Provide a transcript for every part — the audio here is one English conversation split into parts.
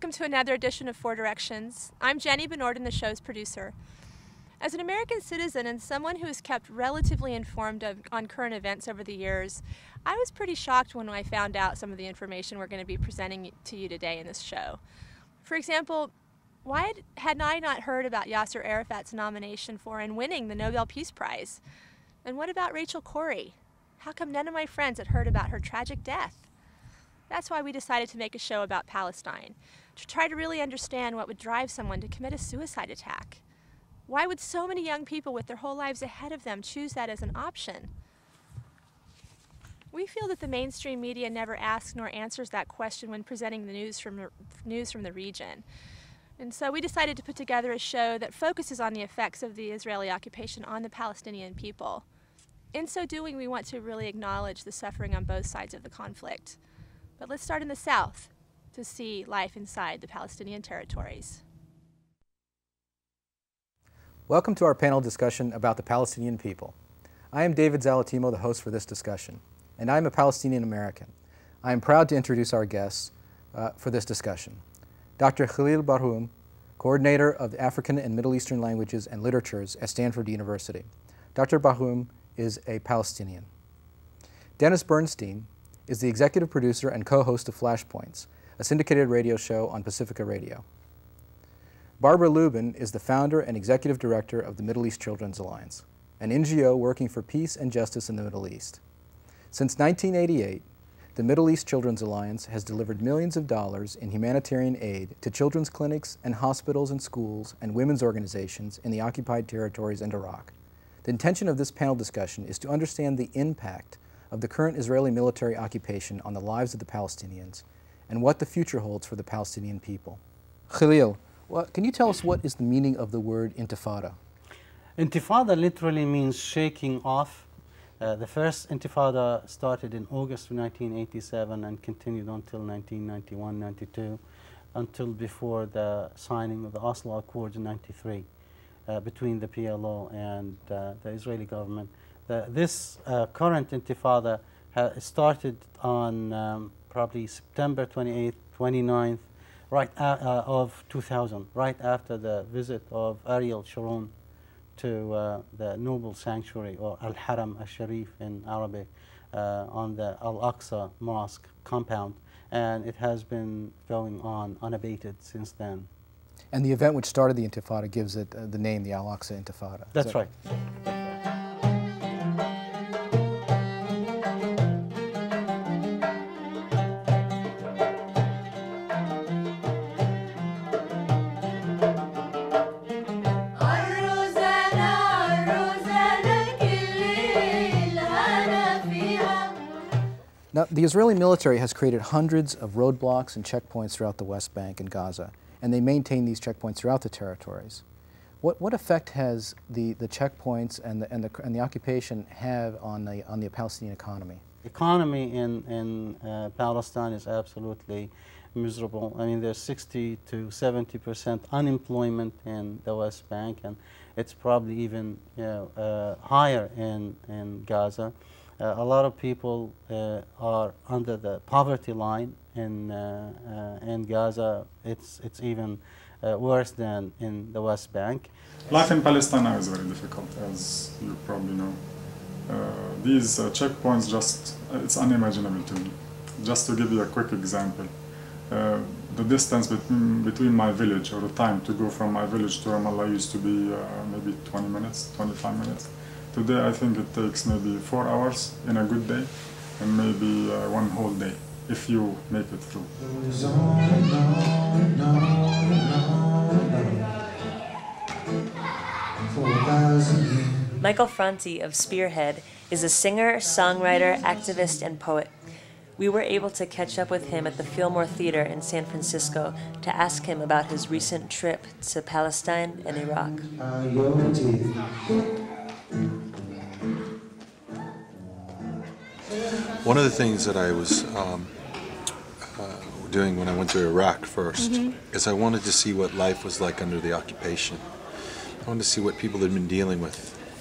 welcome to another edition of 4Directions. I'm Jenny Benorden, the show's producer. As an American citizen and someone who has kept relatively informed on current events over the years, I was pretty shocked when I found out some of the information we're going to be presenting to you today in this show. For example, why had I not heard about Yasser Arafat's nomination for and winning the Nobel Peace Prize? And what about Rachel Corrie? How come none of my friends had heard about her tragic death? That's why we decided to make a show about Palestine, to try to really understand what would drive someone to commit a suicide attack. Why would so many young people with their whole lives ahead of them choose that as an option? We feel that the mainstream media never asks nor answers that question when presenting the news from the region. And so we decided to put together a show that focuses on the effects of the Israeli occupation on the Palestinian people. In so doing, we want to really acknowledge the suffering on both sides of the conflict. But let's start in the south to see life inside the Palestinian territories. Welcome to our panel discussion about the Palestinian people. I am David Zalatimo, the host for this discussion, and I am a Palestinian American. I am proud to introduce our guests for this discussion. Dr. Khalil Barhoum, coordinator of African and Middle Eastern languages and literatures at Stanford University. Dr. Barhoum is a Palestinian. Dennis Bernstein is the executive producer and co-host of Flashpoints, a syndicated radio show on Pacifica Radio. Barbara Lubin is the founder and executive director of the Middle East Children's Alliance, an NGO working for peace and justice in the Middle East. Since 1988, the Middle East Children's Alliance has delivered millions of dollars in humanitarian aid to children's clinics and hospitals and schools and women's organizations in the occupied territories and Iraq. The intention of this panel discussion is to understand the impact of the current Israeli military occupation on the lives of the Palestinians and what the future holds for the Palestinian people. Khalil, can you tell us what is the meaning of the word intifada? Intifada literally means shaking off. The first intifada started in August of 1987 and continued until 1991-92, until before the signing of the Oslo Accords in 93 between the PLO and the Israeli government. This current intifada started on probably September 28th, 29th, of 2000, right after the visit of Ariel Sharon to the Noble Sanctuary, or Al-Haram al-Sharif in Arabic, on the Al-Aqsa Mosque compound, and it has been going on unabated since then. And the event which started the Intifada gives it the name, the Al-Aqsa Intifada. That's right. Now, the Israeli military has created hundreds of roadblocks and checkpoints throughout the West Bank and Gaza, and they maintain these checkpoints throughout the territories. What effect has the checkpoints and the occupation have on the Palestinian economy? Economy in Palestine is absolutely miserable. I mean, there's 60 to 70% unemployment in the West Bank, and it's probably even higher in Gaza. A lot of people are under the poverty line in Gaza. It's even worse than in the West Bank. Life in Palestine now is very difficult, as you probably know. These checkpoints it's unimaginable to me. Just to give you a quick example, the distance between my village, or the time to go from my village to Ramallah, used to be maybe 20 minutes, 25 minutes. Today I think it takes maybe 4 hours in a good day, and maybe one whole day if you make it through. Michael Franti of Spearhead is a singer, songwriter, activist, and poet. We were able to catch up with him at the Fillmore Theater in San Francisco to ask him about his recent trip to Palestine and Iraq. One of the things that I was doing when I went to Iraq first is I wanted to see what life was like under the occupation. I wanted to see what people had been dealing with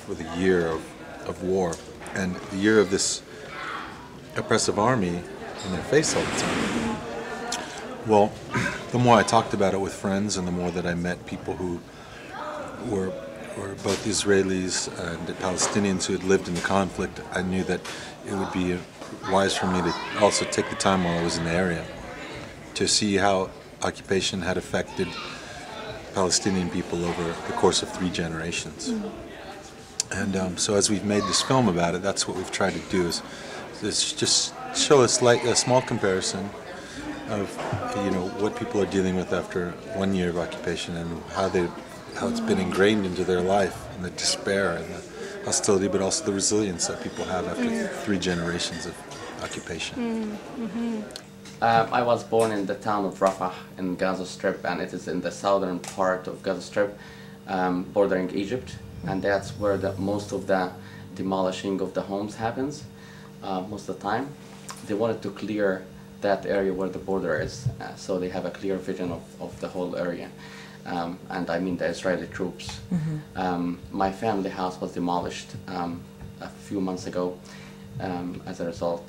for the year of war and the year of this oppressive army in their face all the time. Well, the more I talked about it with friends and the more that I met people who were both Israelis and Palestinians who had lived in the conflict, I knew that it would be wise for me to also take the time while I was in the area to see how occupation had affected Palestinian people over the course of 3 generations. And so as we've made this film about it, that's what we've tried to do, is just show a small comparison of what people are dealing with after 1 year of occupation and how it's been ingrained into their life, and the despair and the hostility, but also the resilience that people have after 3 generations of occupation. I was born in the town of Rafah in Gaza Strip, and it is in the southern part of Gaza Strip, bordering Egypt, and that's where most of the demolishing of the homes happens most of the time. They wanted to clear that area where the border is, so they have a clear vision of the whole area. And I mean the Israeli troops. My family house was demolished a few months ago. As a result,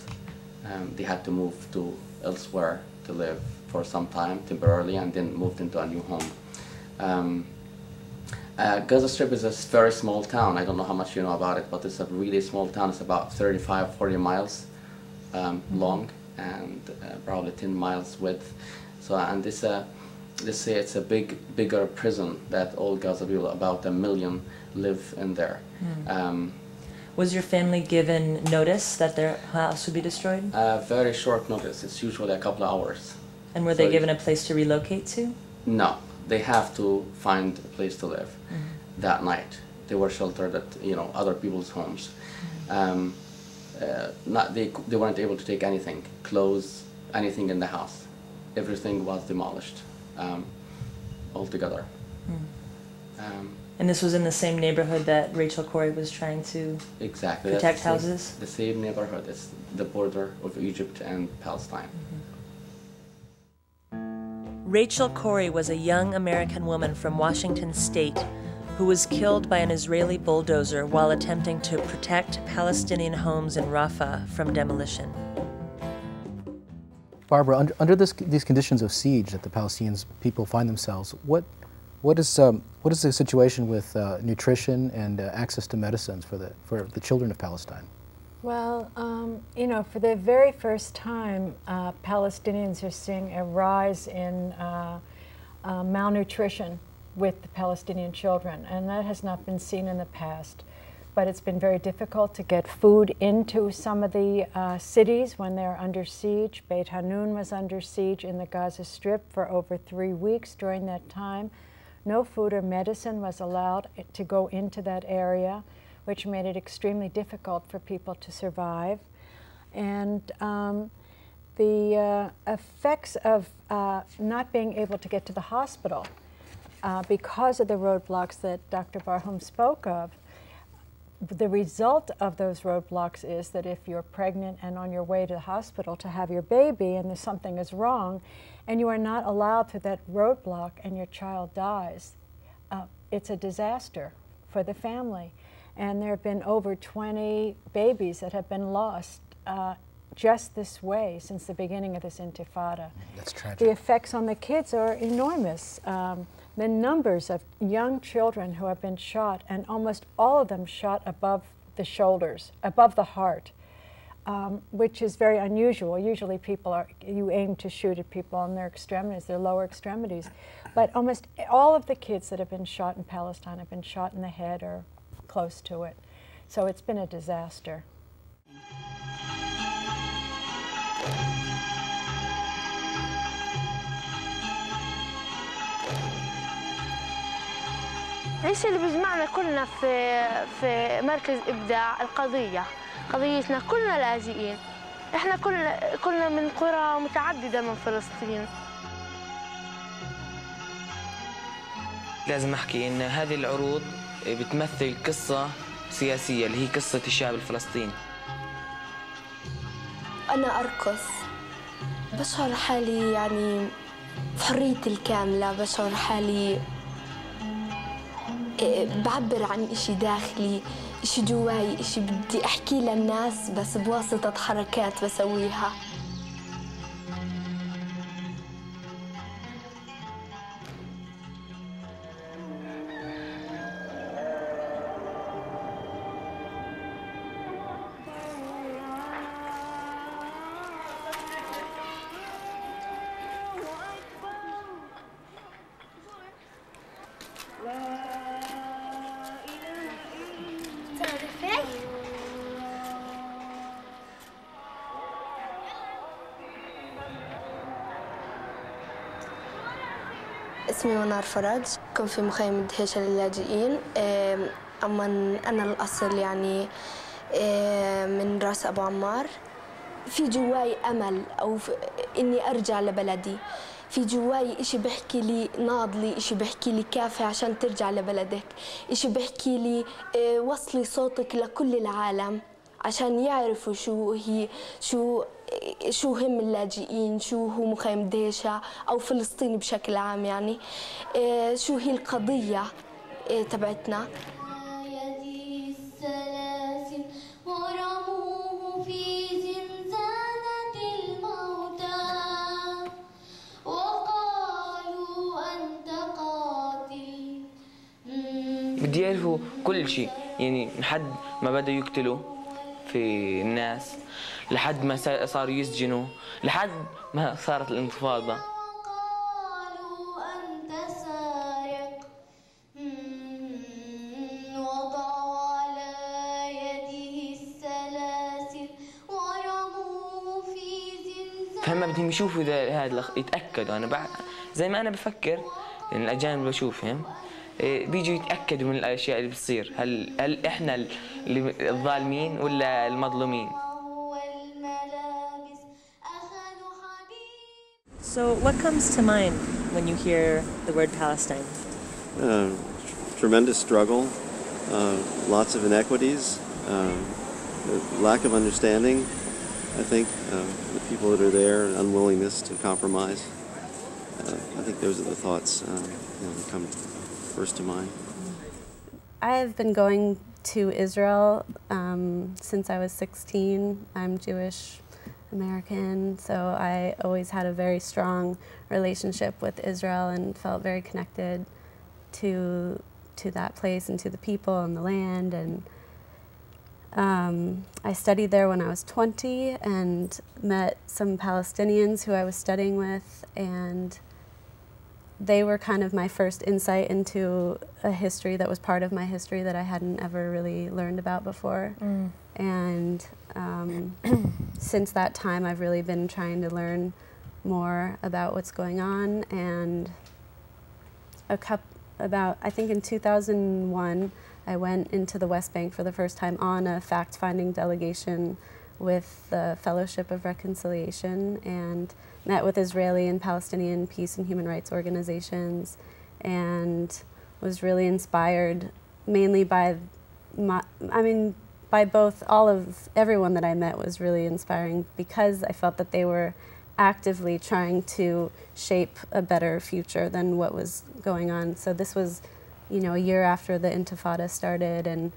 they had to move to elsewhere to live for some time temporarily, and then moved into a new home. Gaza Strip is a very small town. I don't know how much you know about it, but it's a really small town. It's about 35-40 miles long and probably 10 miles width. So, and this they say it's a bigger prison that all Gaza people, about 1 million, live in there. Was your family given notice that their house would be destroyed? Very short notice. It's usually a couple of hours. And were they given a place to relocate to? No, they have to find a place to live that night. They were sheltered at other people's homes. They weren't able to take anything, clothes, anything in the house. Everything was demolished altogether. And this was in the same neighborhood that Rachel Corrie was trying to protect houses? The same neighborhood. It's the border of Egypt and Palestine. Rachel Corrie was a young American woman from Washington State who was killed by an Israeli bulldozer while attempting to protect Palestinian homes in Rafah from demolition. Barbara, under these conditions of siege that the Palestinian people find themselves, what is the situation with nutrition and access to medicines for the children of Palestine? Well, for the very first time, Palestinians are seeing a rise in malnutrition with the Palestinian children, and that has not been seen in the past. But it's been very difficult to get food into some of the cities when they're under siege. Beit Hanun was under siege in the Gaza Strip for over 3 weeks during that time. No food or medicine was allowed to go into that area, which made it extremely difficult for people to survive. And the effects of not being able to get to the hospital because of the roadblocks that Dr. Barhoum spoke of, the result of those roadblocks is that if you're pregnant and on your way to the hospital to have your baby and something is wrong and you are not allowed through that roadblock and your child dies, it's a disaster for the family. And there have been over 20 babies that have been lost just this way since the beginning of this intifada. That's tragic. The effects on the kids are enormous. The numbers of young children who have been shot, and almost all of them shot above the shoulders, above the heart, which is very unusual. Usually you aim to shoot at people on their extremities, their lower extremities. But almost all of the kids that have been shot in Palestine have been shot in the head or close to it. So it's been a disaster. ليش اللي بيجمعنا كلنا في مركز إبداع القضية، قضيتنا كلنا لاجئين، إحنا كلنا من قرى متعددة من فلسطين. لازم أحكي إن هذه العروض بتمثل قصة سياسية اللي هي قصة الشعب الفلسطيني. أنا أرقص، بشعر حالي يعني بحريتي الكاملة، بشعر حالي بعبر عن إشي داخلي، إشي جواي، إشي بدي أحكي للناس بس بواسطة حركات بسويها. اسمي منار فرج، كنت في مخيم دهيشة للاجئين. أنا الأصل يعني من راس أبو عمار. في جواي أمل أو إني أرجع لبلدي. في جواي إشي بحكي لي ناضلي، إشي بحكي لي كافي عشان ترجع لبلدك، إشي بحكي لي وصلي صوتك لكل العالم عشان يعرفوا شو هم اللاجئين، شو هو مخيم دهيشة أو فلسطين بشكل عام، يعني شو هي القضية تبعتنا. بدي يعرفوا كل شيء، يعني لحد ما بدأوا يقتلوا في الناس، لحد ما صاروا يسجنوا، لحد ما صارت الانتفاضة. فهم بدهم يشوفوا هذا يتأكدوا. أنا زي ما أنا بفكر إن الأجانب بشوفهم بيجوا يتأكدوا من الأشياء اللي بتصير. هل إحنا اللي الظالمين ولا المظلومين؟ So what comes to mind when you hear the word Palestine? Tremendous struggle, lots of inequities, lack of understanding, I think, the people that are there, and unwillingness to compromise. I think those are the thoughts that come first to mind. I have been going to Israel since I was 16. I'm Jewish American, so I always had a very strong relationship with Israel and felt very connected to that place and to the people and the land. And I studied there when I was 20 and met some Palestinians who I was studying with, and they were kind of my first insight into a history that was part of my history that I hadn't ever really learned about before. And since that time, I've really been trying to learn more about what's going on. And I think in 2001, I went into the West Bank for the first time on a fact-finding delegation with the Fellowship of Reconciliation, and met with Israeli and Palestinian peace and human rights organizations, and was really inspired mainly by everyone that I met was really inspiring, because I felt that they were actively trying to shape a better future than what was going on. So this was, a year after the Intifada started, and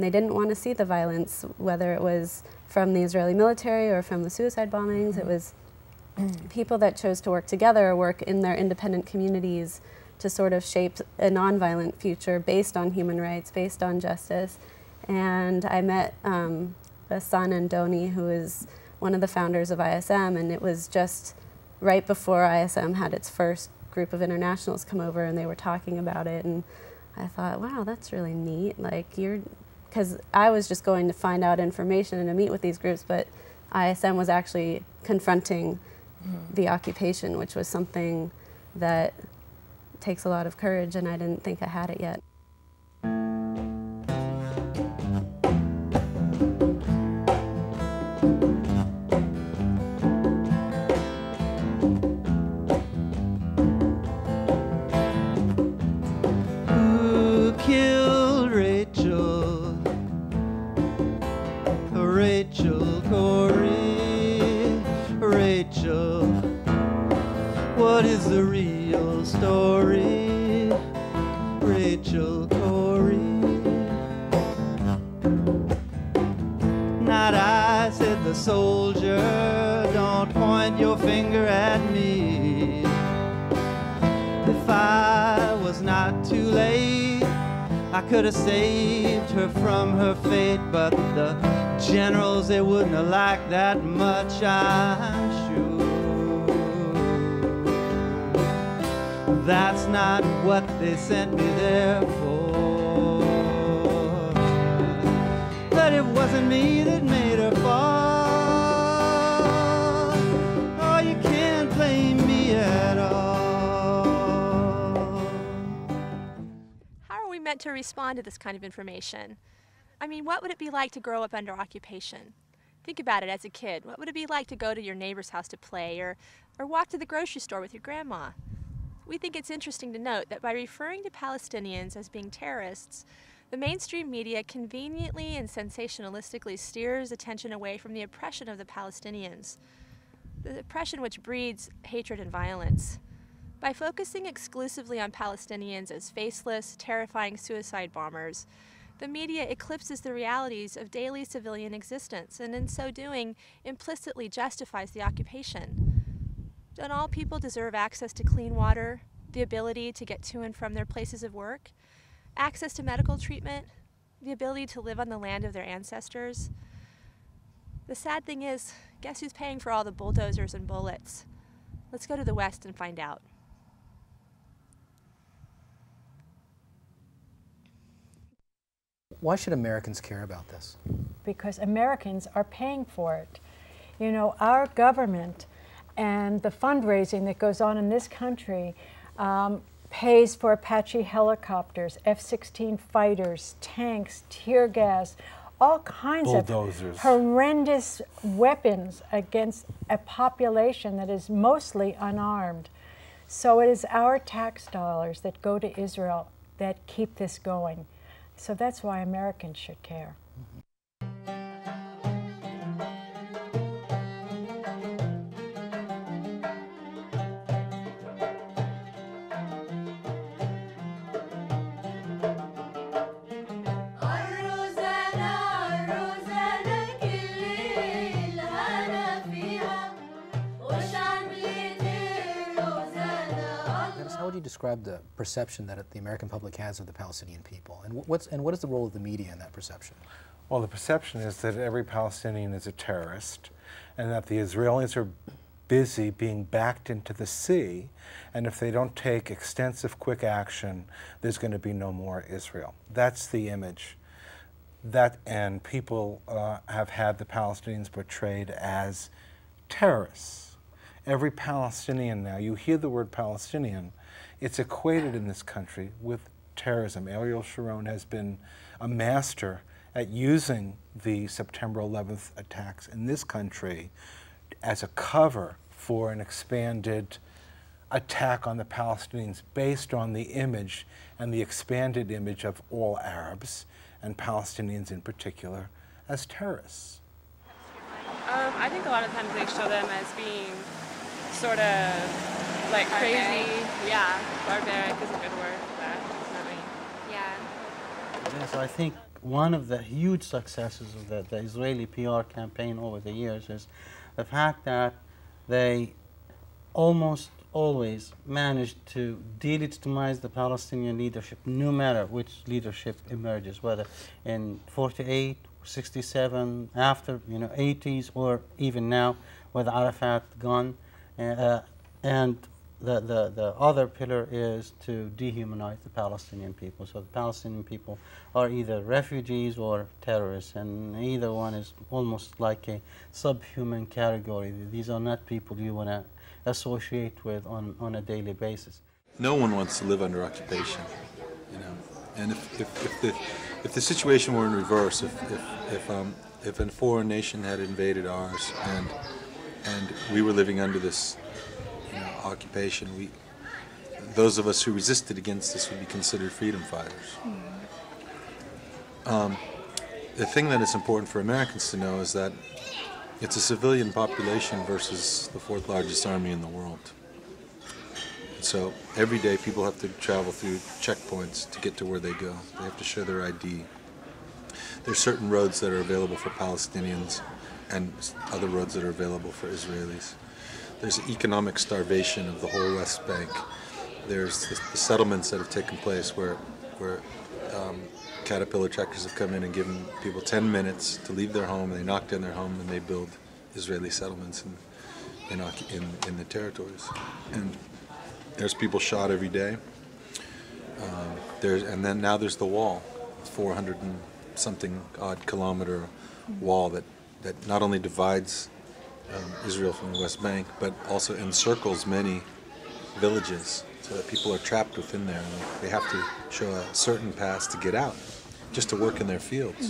they didn't want to see the violence, whether it was from the Israeli military or from the suicide bombings. It was people that chose to work together or work in their independent communities to sort of shape a nonviolent future based on human rights, based on justice. And I met Hassan Andoni, who is one of the founders of ISM, and it was just right before ISM had its first group of internationals come over, and they were talking about it, and I thought, wow, that's really neat. Because I was just going to find out information and to meet with these groups, but ISM was actually confronting the occupation, which was something that takes a lot of courage, and I didn't think I had it yet. Who killed Rachel? Rachel Corrie, Rachel, what is the real story? Rachel Corrie. Not I, said the soldier, don't point your finger at me. If I was not too late, I could have saved her from her fate, but the generals, they wouldn't have liked that much, I'm sure. that's not what they sent me there for. But it wasn't me that made her fall. Oh, you can't blame me at all. How are we meant to respond to this kind of information? I mean, what would it be like to grow up under occupation? Think about it as a kid. What would it be like to go to your neighbor's house to play or walk to the grocery store with your grandma? We think it's interesting to note that by referring to Palestinians as being terrorists, the mainstream media conveniently and sensationalistically steers attention away from the oppression of the Palestinians, the oppression which breeds hatred and violence. By focusing exclusively on Palestinians as faceless, terrifying suicide bombers, the media eclipses the realities of daily civilian existence, and in so doing, implicitly justifies the occupation. Don't all people deserve access to clean water, the ability to get to and from their places of work, access to medical treatment, the ability to live on the land of their ancestors? The sad thing is, guess who's paying for all the bulldozers and bullets? Let's go to the West and find out. Why should Americans care about this? Because Americans are paying for it. You know, our government and the fundraising that goes on in this country pays for Apache helicopters, F-16 fighters, tanks, tear gas, all kinds bulldozers, of horrendous weapons against a population that is mostly unarmed. So it is our tax dollars that go to Israel that keep this going. So that's why Americans should care. How would you describe the perception that the American public has of the Palestinian people? And what is the role of the media in that perception? Well, the perception is that every Palestinian is a terrorist and that the Israelis are busy being backed into the sea, and if they don't take extensive, quick action, there's going to be no more Israel. That's the image. And people have had the Palestinians portrayed as terrorists. Every Palestinian now, you hear the word Palestinian, it's equated in this country with terrorism. Ariel Sharon has been a master at using the September 11th attacks in this country as a cover for an expanded attack on the Palestinians based on the image and the expanded image of all Arabs, and Palestinians in particular, as terrorists. I think a lot of times they show them as being sort of like crazy, yeah, barbaric is a good word for that, definitely. Yeah. Yes, I think one of the huge successes of the Israeli PR campaign over the years is the fact that they almost always managed to delegitimize the Palestinian leadership, no matter which leadership emerges, whether in 48, 67, after 80s, or even now with Arafat gone. And the other pillar is to dehumanize the Palestinian people. So the Palestinian people are either refugees or terrorists, and either one is almost like a subhuman category. These are not people you want to associate with on a daily basis. No one wants to live under occupation, And if the situation were in reverse, if a foreign nation had invaded ours and we were living under this occupation, those of us who resisted against this would be considered freedom fighters. The thing that is important for Americans to know is that it's a civilian population versus the fourth largest army in the world. So every day people have to travel through checkpoints to get to where they go. They have to show their ID. There's certain roads that are available for Palestinians and other roads that are available for Israelis. There's economic starvation of the whole West Bank. There's the settlements that have taken place where Caterpillar tractors have come in and given people 10 minutes to leave their home. They knock down their home and they build Israeli settlements in the territories. And there's people shot every day. And then now there's the wall, 400 and something odd kilometer wall that not only divides Israel from the West Bank, but also encircles many villages, so that people are trapped within there. They have to show a certain pass to get out, just to work in their fields.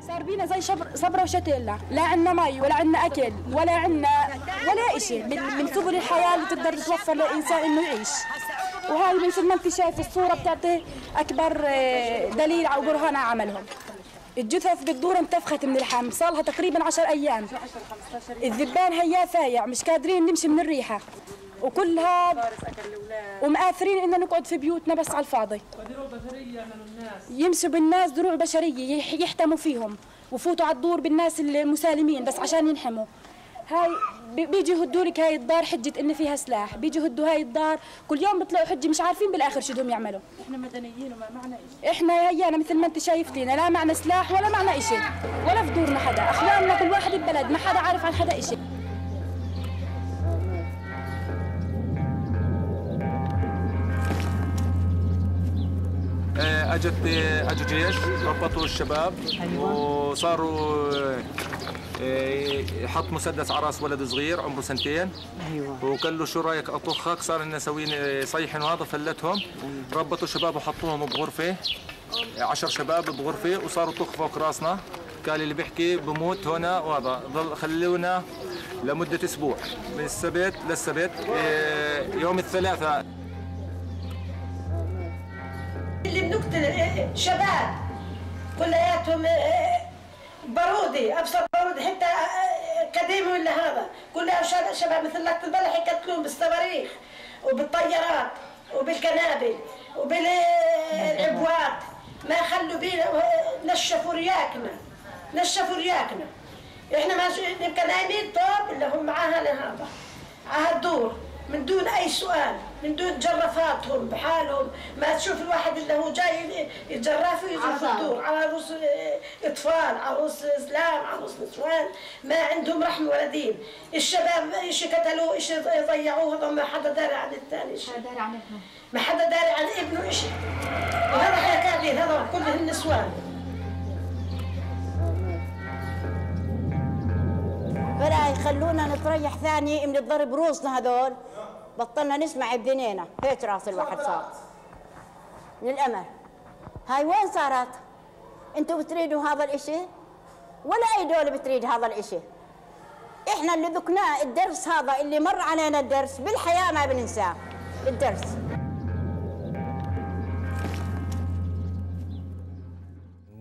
صار بينا زي صبرة وشتيلة، لا عنا مي ولا عنا أكل ولا عنا ولا إشي من سبل الحياة اللي تقدر تتوفر للإنسان إنه يعيش. وهاي مثل ما أنت شايف الصورة بتاعته أكبر دليل أو برهان على عملهم. الجثث بالدور انتفخت من الحم، صارها تقريبا 10 أيام. الذبان هيا فايع، مش قادرين نمشي من الريحة. وكل هذا ومآثرين إننا نقعد في بيوتنا بس على الفاضي. يمسوا بالناس دروع بشرية يحتموا فيهم وفوتوا على الدور بالناس المسالمين بس عشان ينحموا. هاي بيجي يهدوا لك هاي الدار حجة إن فيها سلاح، بيجي يهدوا هاي الدار كل يوم بيطلعوا حجة مش عارفين بالآخر شو بدهم يعملوا. إحنا مدنيين وما معنا إشي. إحنا هيانا مثل ما أنت شايفتينا لا معنا سلاح ولا معنا إشي ولا في دورنا حدا، أخواننا كل واحد ببلد ما حدا عارف عن حدا إشي. اجوا جيش ربطوا الشباب وصاروا حط مسدس على راس ولد صغير عمره 2 سنين. ايوه وقال له شو رايك اطخك، صار لنا سوين صيحن وهذا فلتهم. ربطوا الشباب وحطوهم بغرفه 10 شباب بغرفه وصاروا طخ فوق راسنا. قال اللي بيحكي بموت هنا وهذا ضل خلونا لمده اسبوع من السبت للسبت. يوم الثلاثاء اللي بنقتل شباب كلياتهم بارودي، ابصر بارودي حتى اكاديمي ولا هذا كلها شباب مثل لقط البلح يقتلون بالصواريخ وبالطيارات وبالقنابل وبالعبوات. ما خلوا بينا، نشفوا رياكنا نشفوا رياكنا. احنا ما نبقى نايمين طوب اللي هم معاها هذا على الدور من دون أي سؤال، من دون جرافاتهم بحالهم. ما تشوف الواحد اللي هو جاي يتجرف ويجي في الدور على رؤوس أطفال، على رؤوس إسلام، على رؤوس نسوان. ما عندهم رحمة ولا دين. الشباب إيش قتلوه إيش ضيعوه، هذا ما حدا داري عن الثاني شيء، ما حدا داري عن ابنه شيء. وهذا حكاية هذا كله النسوان. فلا يخلونا نتريح ثاني من الضرب روسنا هذول، بطلنا نسمع بذنينا. هيك راس الواحد صار من الأمل. هاي وين صارت؟ انتوا بتريدوا هذا الاشي ولا اي دولة بتريد هذا الاشي؟ احنا اللي ذقناه الدرس هذا اللي مر علينا الدرس بالحياة ما بننساه الدرس.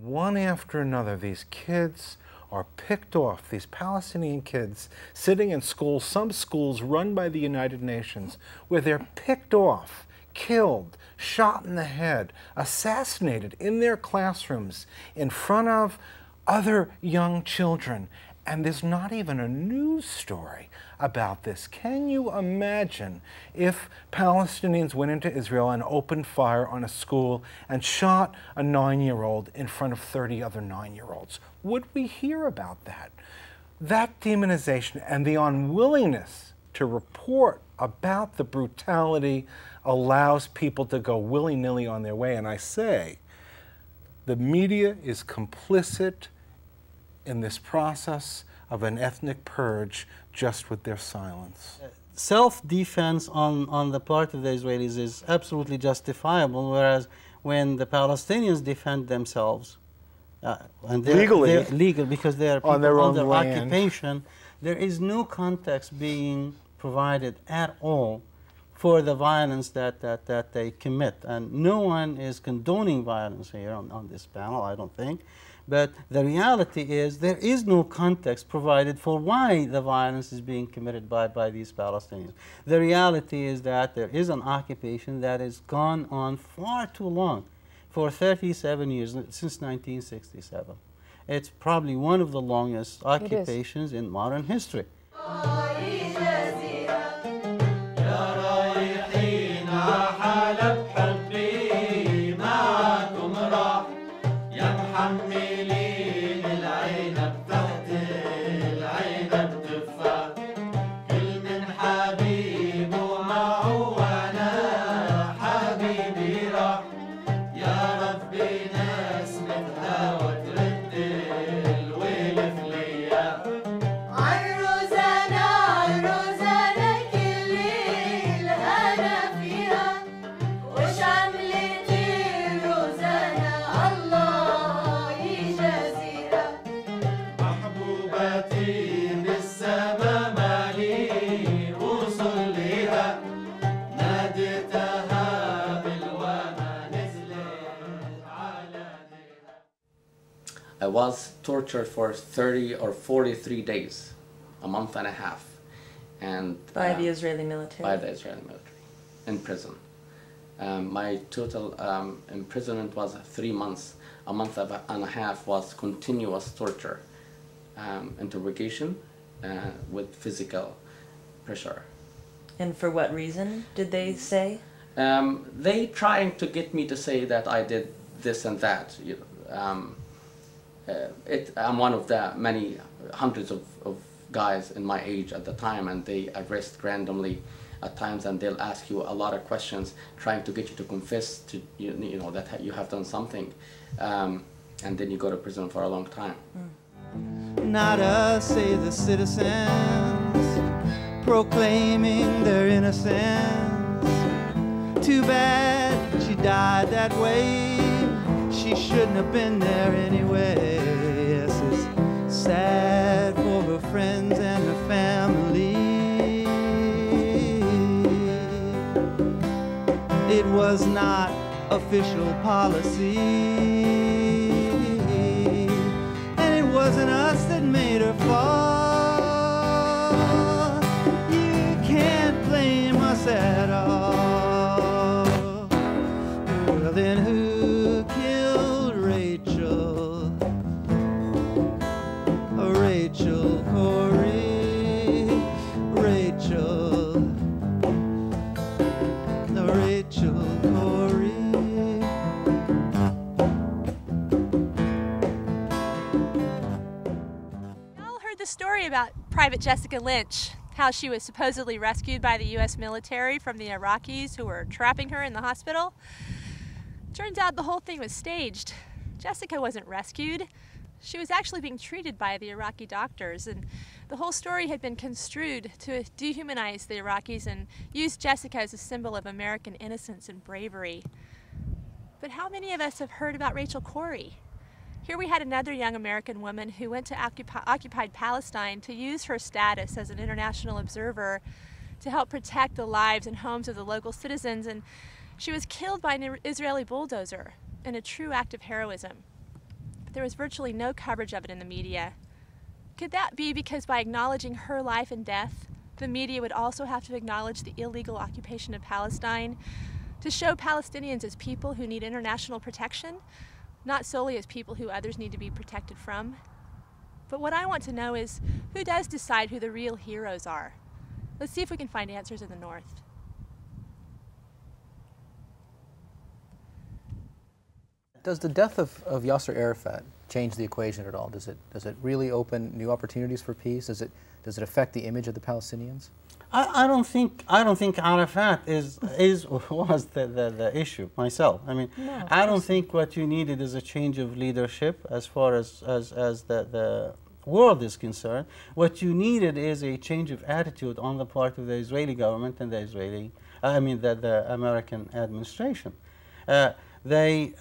One after another, these kids are picked off, these Palestinian kids sitting in schools, some schools run by the United Nations, where they're picked off, killed, shot in the head, assassinated in their classrooms in front of other young children. And there's not even a news story about this. Can you imagine if Palestinians went into Israel and opened fire on a school and shot a 9-year-old in front of 30 other 9-year-olds? Would we hear about that? That demonization and the unwillingness to report about the brutality allows people to go willy-nilly on their way. And I say, the media is complicit in this process of an ethnic purge just with their silence. Self-defense on the part of the Israelis is absolutely justifiable, whereas when the Palestinians defend themselves, and they're legal because they are people under occupation, there is no context being provided at all for the violence that they commit. And no one is condoning violence here on this panel, I don't think. But the reality is there is no context provided for why the violence is being committed by these Palestinians. The reality is that there is an occupation that has gone on far too long, for 37 years, since 1967. it's probably one of the longest occupations in modern history. I was tortured for 30 or 43 days, a month and a half. And by the Israeli military? By the Israeli military, in prison. My total imprisonment was 3 months. A month and a half was continuous torture, interrogation with physical pressure. And for what reason did they say? They trying to get me to say that I did this and that. I'm one of the many hundreds of guys in my age at the time, and they arrest randomly at times, and they'll ask you a lot of questions, trying to get you to confess to you know that you have done something, and then you go to prison for a long time. Not us, say the citizens, proclaiming their innocence. Too bad she died that way. She shouldn't have been there anyway. Yes, it's sad for her friends and her family. It was not official policy, and it wasn't us that made her fall. You can't blame us at all. Well, then who killed Rachel? Rachel Corrie, Rachel Corrie. Y'all heard the story about Private Jessica Lynch, how she was supposedly rescued by the U.S. military from the Iraqis who were trapping her in the hospital. Turns out the whole thing was staged. Jessica wasn't rescued. She was actually being treated by the Iraqi doctors, and the whole story had been construed to dehumanize the Iraqis and use Jessica as a symbol of American innocence and bravery. But how many of us have heard about Rachel Corrie? Here we had another young American woman who went to occupied Palestine to use her status as an international observer to help protect the lives and homes of the local citizens, and she was killed by an Israeli bulldozer in a true act of heroism. But there was virtually no coverage of it in the media. Could that be because by acknowledging her life and death, the media would also have to acknowledge the illegal occupation of Palestine to show Palestinians as people who need international protection, not solely as people who others need to be protected from? But what I want to know is, who does decide who the real heroes are? Let's see if we can find answers in the North. Does the death of Yasser Arafat change the equation at all? Does it really open new opportunities for peace? Does it affect the image of the Palestinians? I don't think Arafat was the issue myself. I mean, no, I don't think what you needed is a change of leadership as far as the world is concerned. What you needed is a change of attitude on the part of the Israeli government and the American administration. They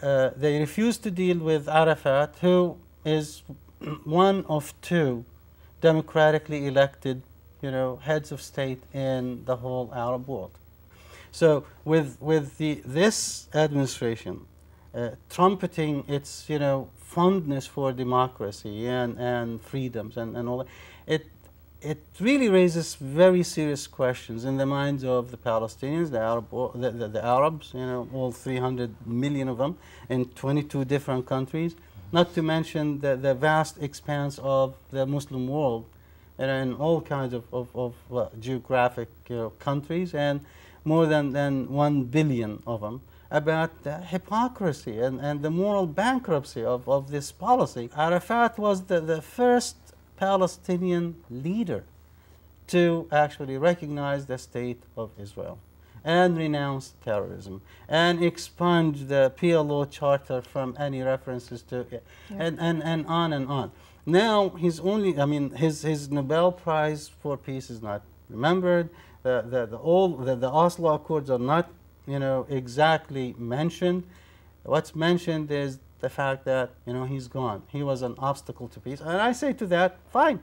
refused to deal with Arafat, who is one of two democratically elected, heads of state in the whole Arab world. So with this administration trumpeting its fondness for democracy and freedoms and all that, it really raises very serious questions in the minds of the Palestinians, the Arabs, all 300 million of them in 22 different countries. not to mention the vast expanse of the Muslim world, and in all kinds of geographic countries, and more than 1 billion of them, about the hypocrisy and the moral bankruptcy of this policy. Arafat was the first Palestinian leader to actually recognize the state of Israel and renounce terrorism and expunge the PLO charter from any references to it, and on and on. Now he's only, I mean, his Nobel Prize for Peace is not remembered. The Oslo Accords are not, exactly mentioned. What's mentioned is the fact that, he's gone. He was an obstacle to peace. And I say to that, fine.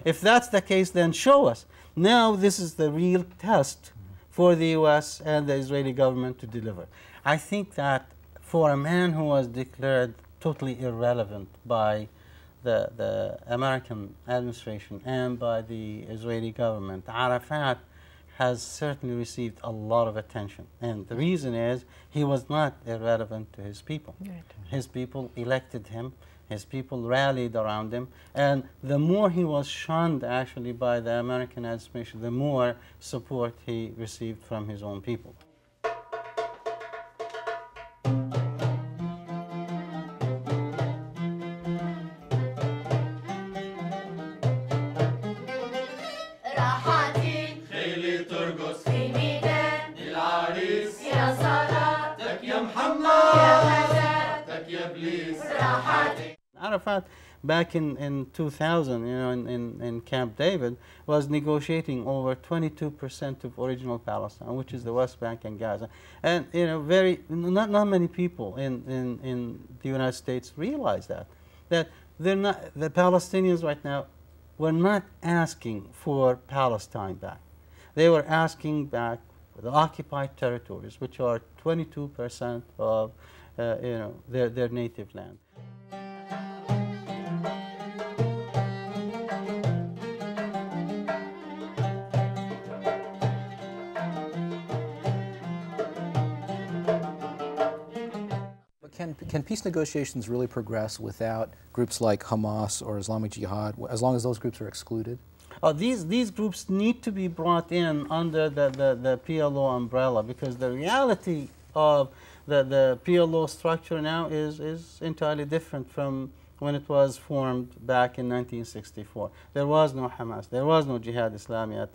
If that's the case, then show us. Now this is the real test for the U.S. and the Israeli government to deliver. I think that for a man who was declared totally irrelevant by the American administration and by the Israeli government, Arafat has certainly received a lot of attention. And the reason is he was not irrelevant to his people. Right. His people elected him. His people rallied around him. And the more he was shunned actually by the American administration, the more support he received from his own people. Arafat, back in 2000, in Camp David, was negotiating over 22% of original Palestine, which is the West Bank and Gaza. And not many people in the United States realize that they're not, the Palestinians right now were not asking for Palestine back. They were asking back for the occupied territories, which are 22% of their native land. Can peace negotiations really progress without groups like Hamas or Islamic Jihad, as long as those groups are excluded? These groups need to be brought in under the PLO umbrella, because the reality of the PLO structure now is entirely different from when it was formed back in 1964. There was no Hamas, there was no Jihad Islami at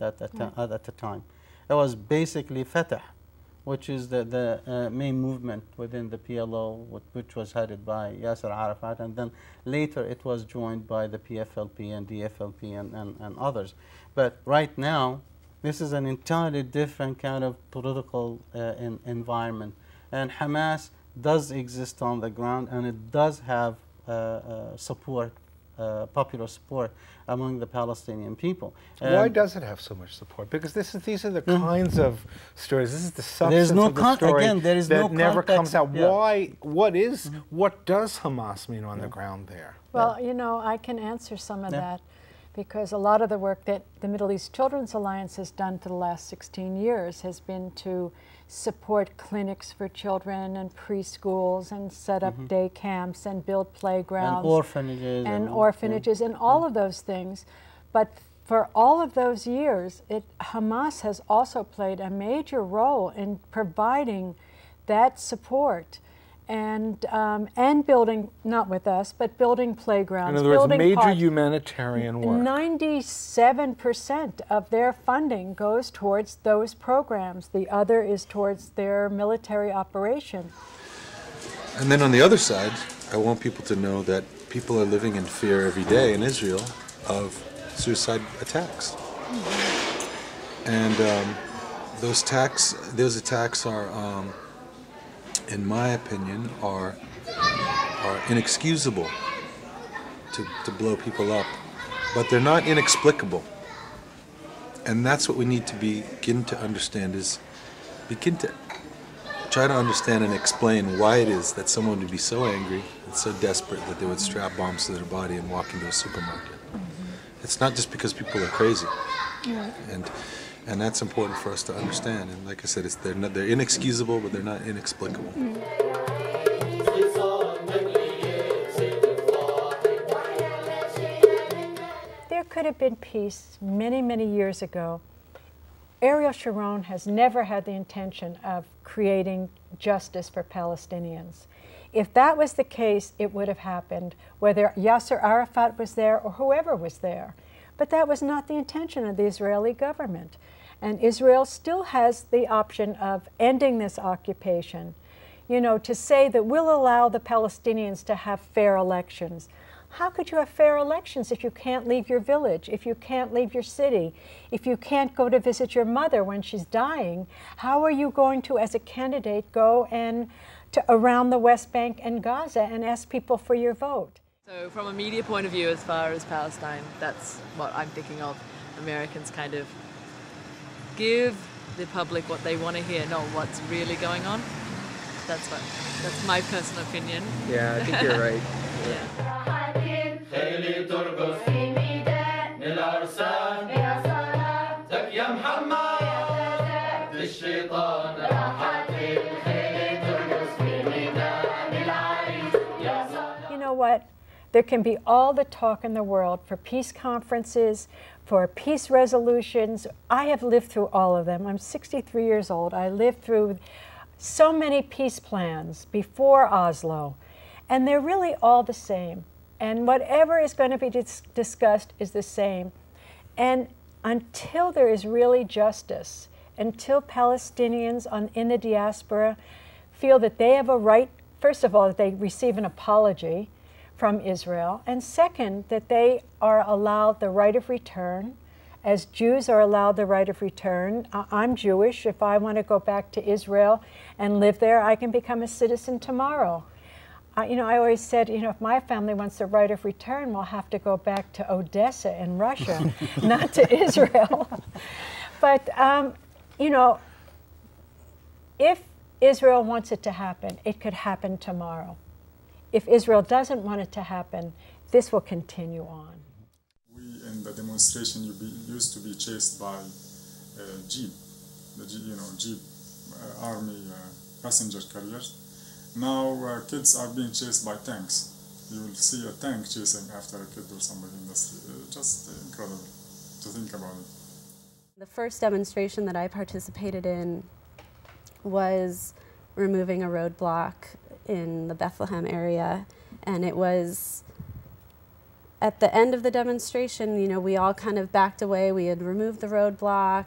the time. It was basically Fatah, which is the main movement within the PLO, which was headed by Yasser Arafat, and then later it was joined by the PFLP and DFLP and others. But right now, this is an entirely different kind of political environment. And Hamas does exist on the ground, and it does have support, popular support among the Palestinian people. Why does it have so much support? Because these are the kinds of stories. This is the substance of the story that never comes out. Why? What does Hamas mean on the ground there? Well, I can answer some of that, because a lot of the work that the Middle East Children's Alliance has done for the last 16 years has been to support clinics for children and preschools and set up day camps and build playgrounds. And orphanages. And all of those things. But for all of those years, Hamas has also played a major role in providing that support and building, not with us, but building playgrounds. In other words, major humanitarian work. 97% of their funding goes towards those programs. The other is towards their military operation. And then on the other side, I want people to know that people are living in fear every day in Israel of suicide attacks. And those attacks are, in my opinion, are inexcusable to blow people up, but they're not inexplicable. And that's what we need to begin to understand, is begin to try to understand and explain why it is that someone would be so angry and so desperate that they would strap bombs to their body and walk into a supermarket. It's not just because people are crazy. And that's important for us to understand. And like I said, they're inexcusable, but they're not inexplicable. could have been peace many, many years ago. Ariel Sharon has never had the intention of creating justice for Palestinians. If that was the case, it would have happened, whether Yasser Arafat was there or whoever was there. But that was not the intention of the Israeli government. And Israel still has the option of ending this occupation. You know, to say that we'll allow the Palestinians to have fair elections. How could you have fair elections if you can't leave your village, if you can't leave your city, if you can't go to visit your mother when she's dying? How are you going to, as a candidate, go and around the West Bank and Gaza and ask people for your vote? So from a media point of view, as far as Palestine, that's what I'm thinking of. Americans kind of give the public what they want to hear, not what's really going on. That's my personal opinion. Yeah, I think you're right. You know what? There can be all the talk in the world for peace conferences, for peace resolutions. I have lived through all of them. I'm 63 years old. I lived through so many peace plans before Oslo, and they're really all the same. And whatever is going to be discussed is the same. And until there is really justice, until Palestinians in the diaspora feel that they have a right, first of all, that they receive an apology from Israel, and second, that they are allowed the right of return, as Jews are allowed the right of return. I'm Jewish. If I want to go back to Israel and live there, I can become a citizen tomorrow. You know, I always said, you know, if my family wants the right of return, we'll have to go back to Odessa in Russia, not to Israel. But, you know, if Israel wants it to happen, it could happen tomorrow. If Israel doesn't want it to happen, this will continue on. We, in the demonstration, used to be chased by Jeep, Jeep army passenger carriers. Now kids are being chased by tanks. You will see a tank chasing after a kid or somebody in the street. Just incredible to think about it. The first demonstration that I participated in was removing a roadblock in the Bethlehem area, and it was at the end of the demonstration, you know, we all kind of backed away. We had removed the roadblock.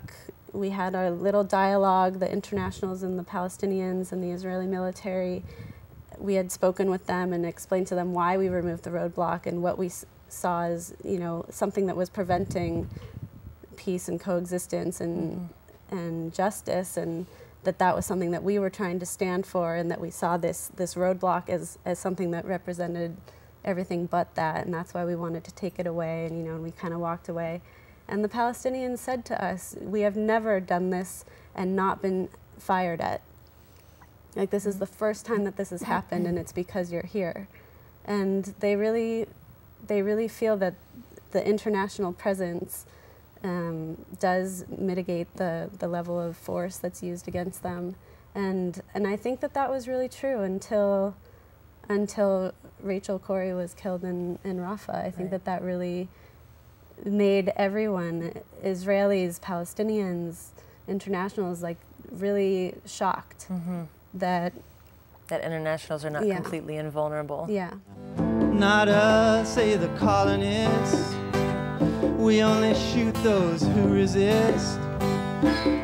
We had our little dialogue, the internationals and the Palestinians and the Israeli military. We had spoken with them and explained to them why we removed the roadblock and what we saw as, you know, something that was preventing peace and coexistence and justice, and that was something that we were trying to stand for, and that we saw this roadblock as something that represented everything but that, and that's why we wanted to take it away, and, you know, we kind of walked away. And the Palestinians said to us, we have never done this and not been fired at. Like, this is the first time that this has happened, and it's because you're here. And they really feel that the international presence does mitigate the level of force that's used against them. And I think that was really true until Rachel Corrie was killed in Rafah. I think that really made everyone, Israelis, Palestinians, internationals, like, really shocked that internationals are not completely invulnerable. Yeah. Not us, say the colonists. We only shoot those who resist.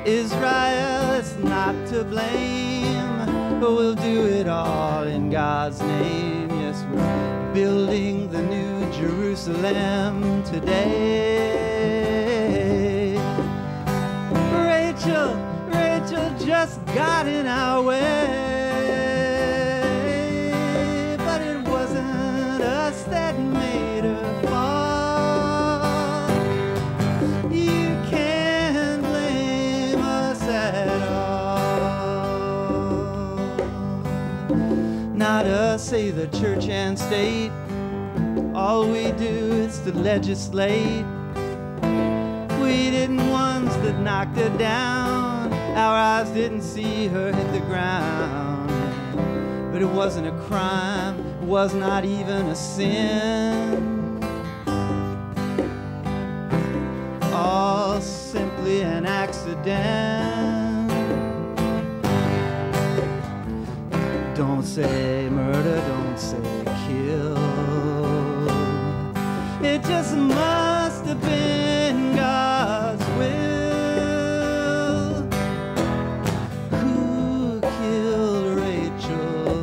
Israel is not to blame, but we'll do it all in God's name. Yes, we're building the new Jerusalem today. Rachel just got in our way, but it wasn't us that made her fall. You can't blame us at all. Not us, say the church and state. All we do is to legislate. We didn't ones that knocked her down. Our eyes didn't see her hit the ground. But it wasn't a crime, it was not even a sin. loss, simply an accident. Don't say murder, don't say kill. It just must have been God's will. Who killed Rachel?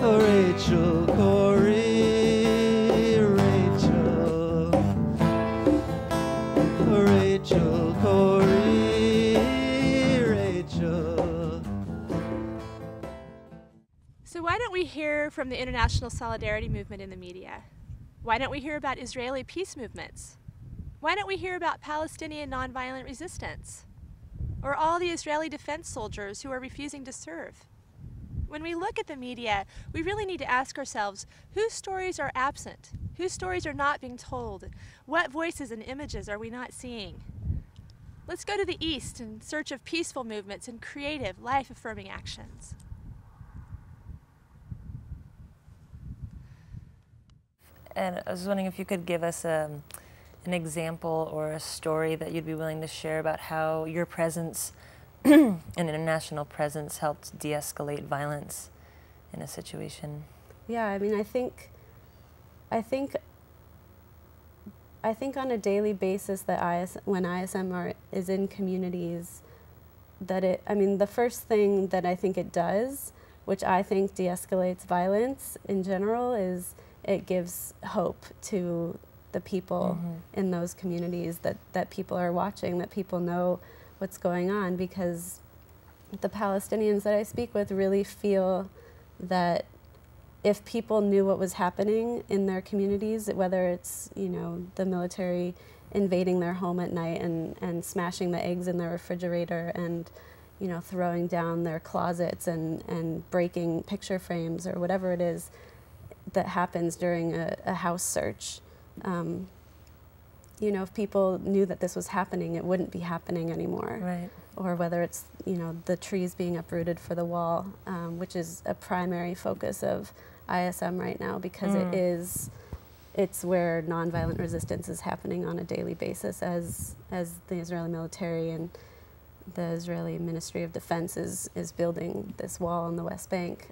Rachel Corrie, Rachel Corrie, Rachel. So why don't we hear from the international solidarity movement in the media? Why don't we hear about Israeli peace movements? Why don't we hear about Palestinian nonviolent resistance? Or all the Israeli defense soldiers who are refusing to serve? When we look at the media, we really need to ask ourselves, whose stories are absent? Whose stories are not being told? What voices and images are we not seeing? Let's go to the East in search of peaceful movements and creative, life-affirming actions. And I was wondering if you could give us an example or a story that you'd be willing to share about how your presence, an international presence, helped de-escalate violence in a situation. Yeah, I mean, I think on a daily basis that when ISM is in communities, that the first thing that I think it does, which I think de-escalates violence in general, is it gives hope to the people in those communities that people are watching, that people know what's going on, because the Palestinians that I speak with really feel that if people knew what was happening in their communities, whether it's, the military invading their home at night and smashing the eggs in their refrigerator and, throwing down their closets and breaking picture frames or whatever it is that happens during a house search. If people knew that this was happening, it wouldn't be happening anymore. Right. Or whether it's, the trees being uprooted for the wall, which is a primary focus of ISM right now, because it's where nonviolent resistance is happening on a daily basis as the Israeli military and the Israeli Ministry of Defense is building this wall on the West Bank.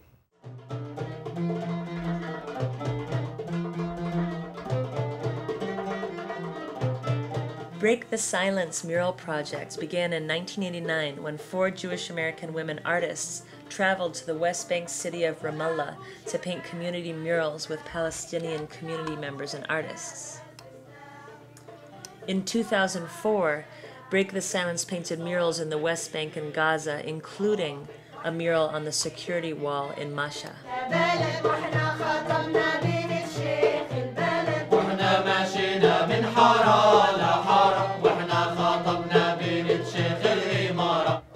Break the Silence mural project began in 1989 when 4 Jewish American women artists traveled to the West Bank city of Ramallah to paint community murals with Palestinian community members and artists. In 2004, Break the Silence painted murals in the West Bank and Gaza, including a mural on the security wall in Masha.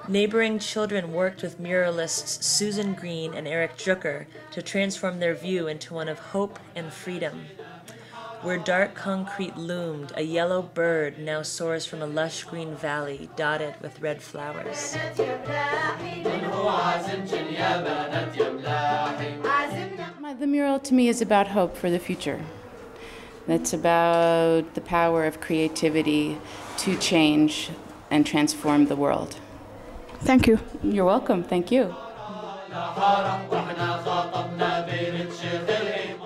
Neighboring children worked with muralists Susan Green and Eric Drucker to transform their view into one of hope and freedom. Where dark concrete loomed, a yellow bird now soars from a lush green valley dotted with red flowers. The mural to me is about hope for the future. It's about the power of creativity to change and transform the world. Thank you. You're welcome. Thank you.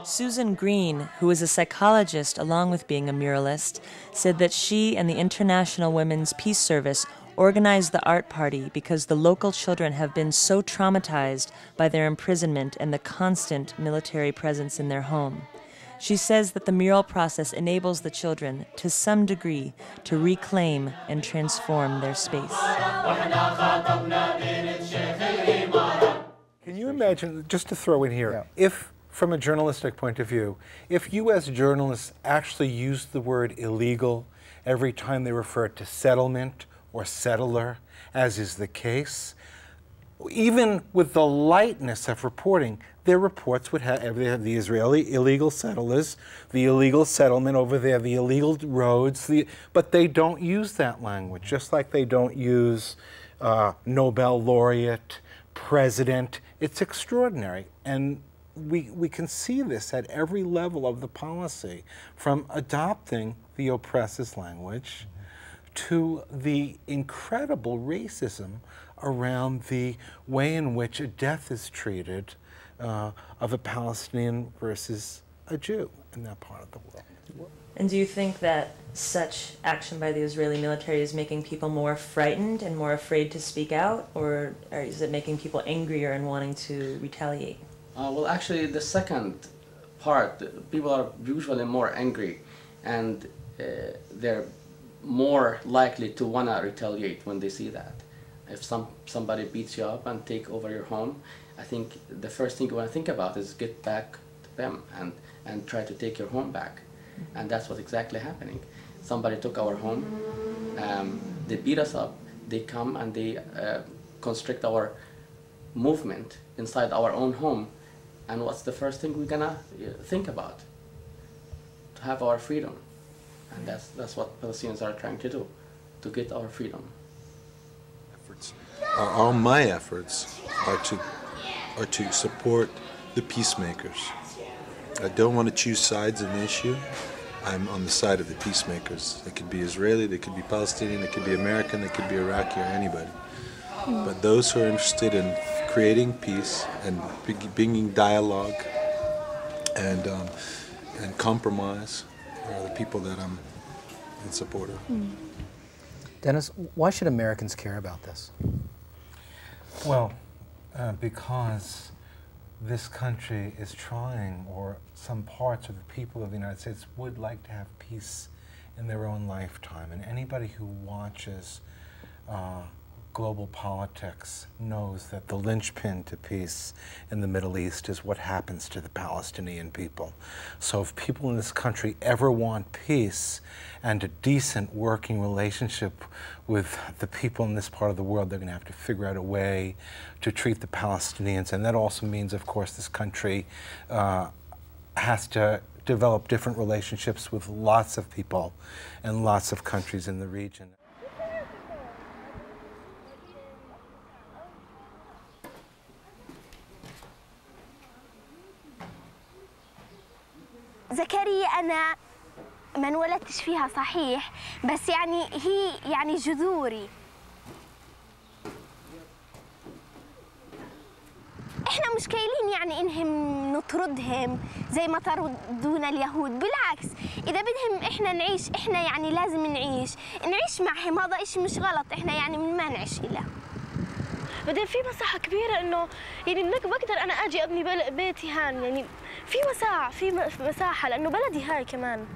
Susan Green, who is a psychologist along with being a muralist, said that she and the International Women's Peace Service organized the art party because the local children have been so traumatized by their imprisonment and the constant military presence in their home. She says that the mural process enables the children, to some degree, to reclaim and transform their space. Can you imagine, just to throw in here, if, from a journalistic point of view, if you as journalists actually used the word illegal every time they refer to settlement or settler, as is the case, even with the lightness of reporting, their reports would have the Israeli illegal settlers, the illegal settlement over there, the illegal roads, but they don't use that language, just like they don't use Nobel laureate, president. It's extraordinary. And we can see this at every level of the policy, from adopting the oppressor's language to the incredible racism around the way in which a death is treated of a Palestinian versus a Jew in that part of the world. And do you think that such action by the Israeli military is making people more frightened and more afraid to speak out, or is it making people angrier and wanting to retaliate? Well, actually, the second part, people are usually more angry, and they're more likely to want to retaliate when they see that. If somebody beats you up and take over your home, I think the first thing you want to think about is get back to them and try to take your home back. And that's what's exactly happening. Somebody took our home, they beat us up, they come and they constrict our movement inside our own home. And what's the first thing we're gonna think about? To have our freedom. And that's what Palestinians are trying to do, to get our freedom. All my efforts are to support the peacemakers. I don't want to choose sides in the issue. I'm on the side of the peacemakers. They could be Israeli, they could be Palestinian, they could be American, they could be Iraqi or anybody. But those who are interested in creating peace and bringing dialogue and compromise are the people that I'm in support of. Dennis, why should Americans care about this? Well, because this country is trying, or some parts of the people of the United States would like to have peace in their own lifetime. And anybody who watches global politics knows that the linchpin to peace in the Middle East is what happens to the Palestinian people. So if people in this country ever want peace and a decent working relationship with the people in this part of the world, they're going to have to figure out a way to treat the Palestinians. And that also means, of course, this country has to develop different relationships with lots of people and lots of countries in the region. زكريا أنا ما انولدتش فيها صحيح، بس يعني هي يعني جذوري. احنا مش كايلين يعني انهم نطردهم زي ما طردونا اليهود، بالعكس اذا بدهم احنا نعيش، احنا يعني لازم نعيش معهم، هذا اشي مش غلط، احنا يعني ما نعيش إله. بعدين في مساحة كبيرة انه يعني انك بقدر انا اجي ابني بيتي هان، يعني في وساعة، في مساحة لانه بلدي هاي كمان.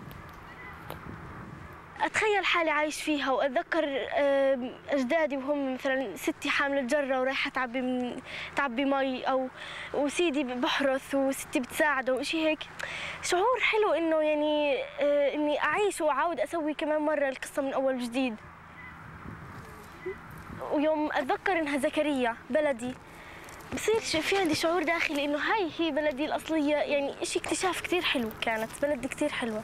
اتخيل حالي عايش فيها واتذكر اجدادي وهم مثلا ستي حامله جره ورايحه تعبي مي، او وسيدي بحرث وستي بتساعده وشيء هيك. شعور حلو انه يعني اني اعيش واعاود اسوي كمان مره القصه من اول وجديد. ويوم اتذكر انها زكريا بلدي بصير في عندي شعور داخلي انه هاي هي بلدي الاصليه، يعني شيء اكتشاف كثير حلو، كانت بلدي كثير حلوه.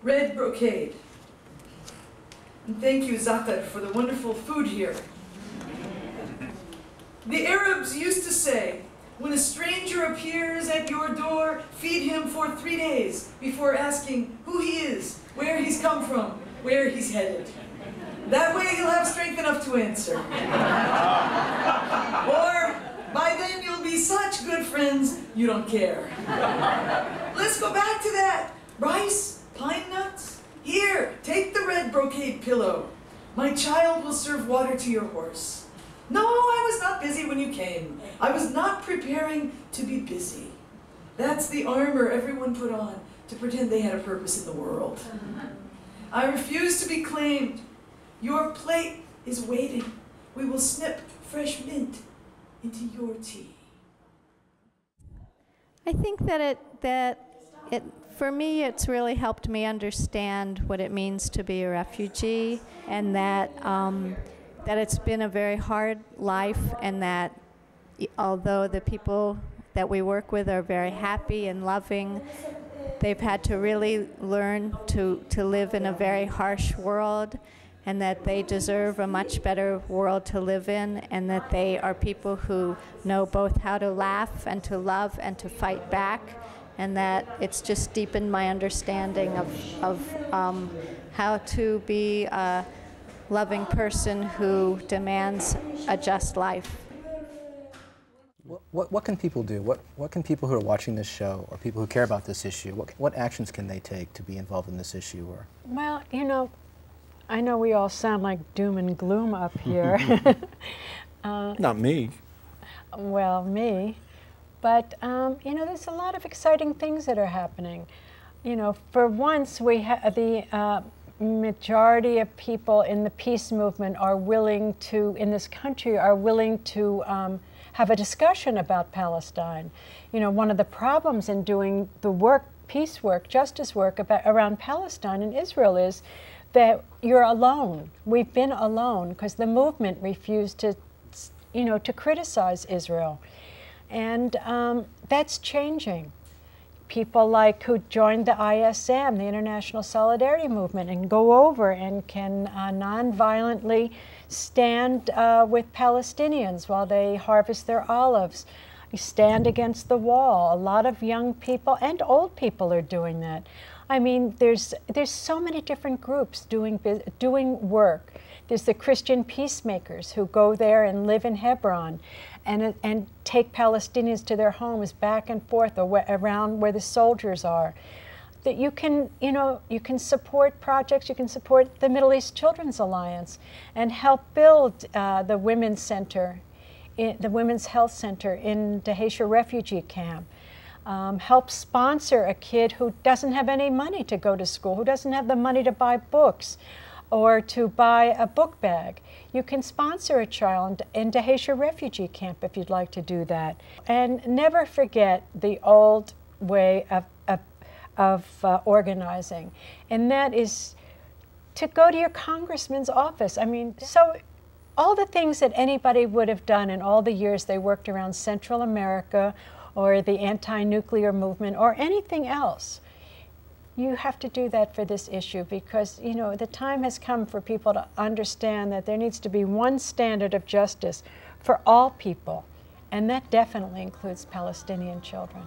Red brocade. And thank you, Zatar, for the wonderful food here. The Arabs used to say, when a stranger appears at your door, feed him for 3 days before asking who he is, where he's come from, where he's headed. That way he'll have strength enough to answer. Or by then you'll be such good friends, you don't care. Let's go back to that. Rice, pine nuts? Here, take the red brocade pillow. My child will serve water to your horse. No, I was not busy when you came. I was not preparing to be busy. That's the armor everyone put on to pretend they had a purpose in the world. I refuse to be claimed. Your plate is waiting. We will snip fresh mint into your tea. I think that it for me, it's really helped me understand what it means to be a refugee, and that it's been a very hard life, and that although the people that we work with are very happy and loving, they've had to really learn to live in a very harsh world and that they deserve a much better world to live in, and that they are people who know both how to laugh and to love and to fight back, and that it's just deepened my understanding of how to be a loving person who demands a just life. What can people do? What can people who are watching this show, or people who care about this issue, what actions can they take to be involved in this issue? Or Well, you know, I know we all sound like doom and gloom up here. Not me. Well, me. But, you know, there's a lot of exciting things that are happening. You know, for once, we have the majority of people in the peace movement are willing to, in this country, are willing to have a discussion about Palestine. You know, one of the problems in doing the work, peace work, justice work around Palestine and Israel is that you're alone. We've been alone because the movement refused to, you know, to criticize Israel. And that's changing. People like who joined the ISM, the International Solidarity Movement, and go over and can non-violently stand with Palestinians while they harvest their olives. Stand against the wall. A lot of young people and old people are doing that. I mean, there's so many different groups doing work. There's the Christian peacemakers who go there and live in Hebron and take Palestinians to their homes back and forth around where the soldiers are. That you can, you know, you can support projects, you can support the Middle East Children's Alliance and help build the Women's Center, the Women's Health Center in Dheisheh refugee camp. Help sponsor a kid who doesn't have any money to go to school, who doesn't have the money to buy books or to buy a book bag. You can sponsor a child in Dheisheh refugee camp if you'd like to do that. And never forget the old way of organizing, and that is to go to your congressman's office. I mean, so all the things that anybody would have done in all the years they worked around Central America or the anti-nuclear movement or anything else, you have to do that for this issue because, you know, the time has come for people to understand that there needs to be one standard of justice for all people, and that definitely includes Palestinian children.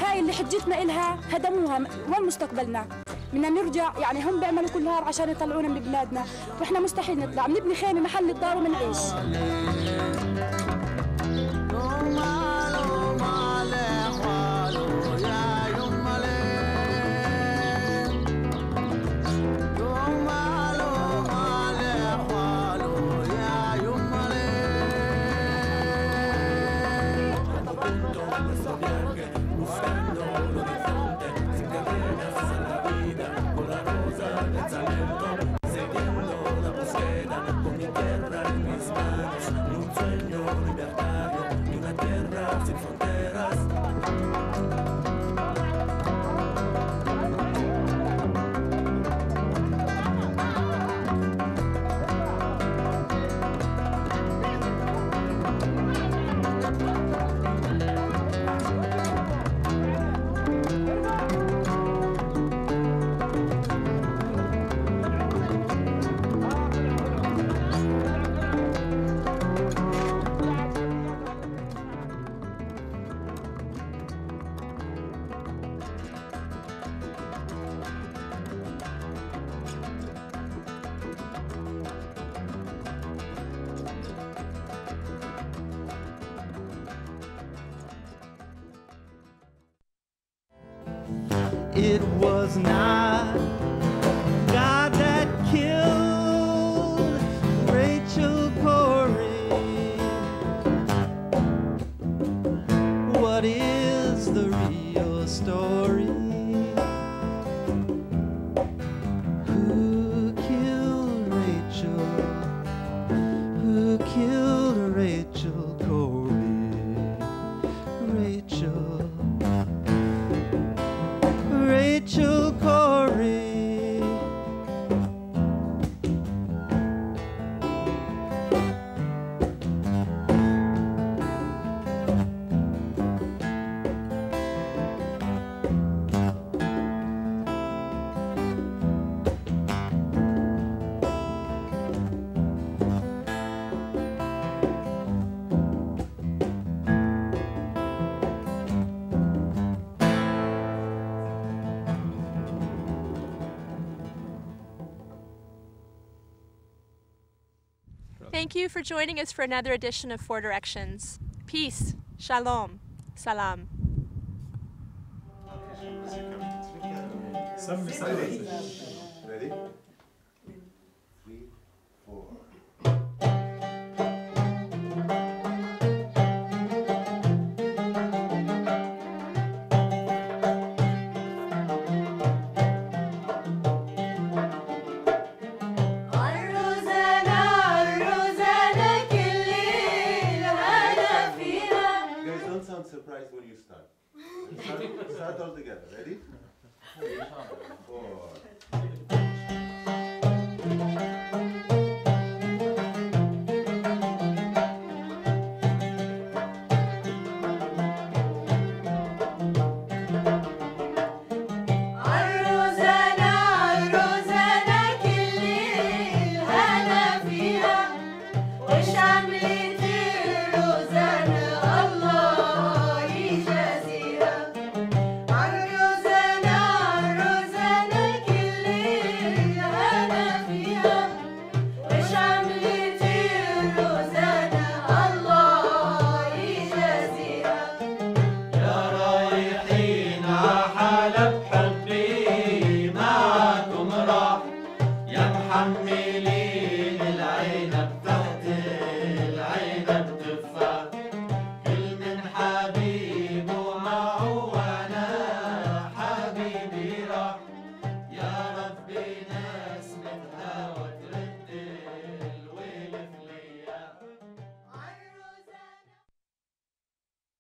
هاي اللي حجتنا إلها هدموها، وين مستقبلنا؟ بدنا نرجع، يعني هم بيعملوا كل هذا عشان يطلعونا من بلادنا، واحنا مستحيل نطلع، بنبني خيمة محل الدار وبنعيش. It was not God that killed Rachel Corrie. What is the real story? Who killed Rachel? Who killed Rachel Corrie? Rachel Corrie. you for joining us for another edition of 4Directions. Peace, shalom, salam. Ready? 3, 4. Surprised when you start. Start all together. Ready? 4. حمي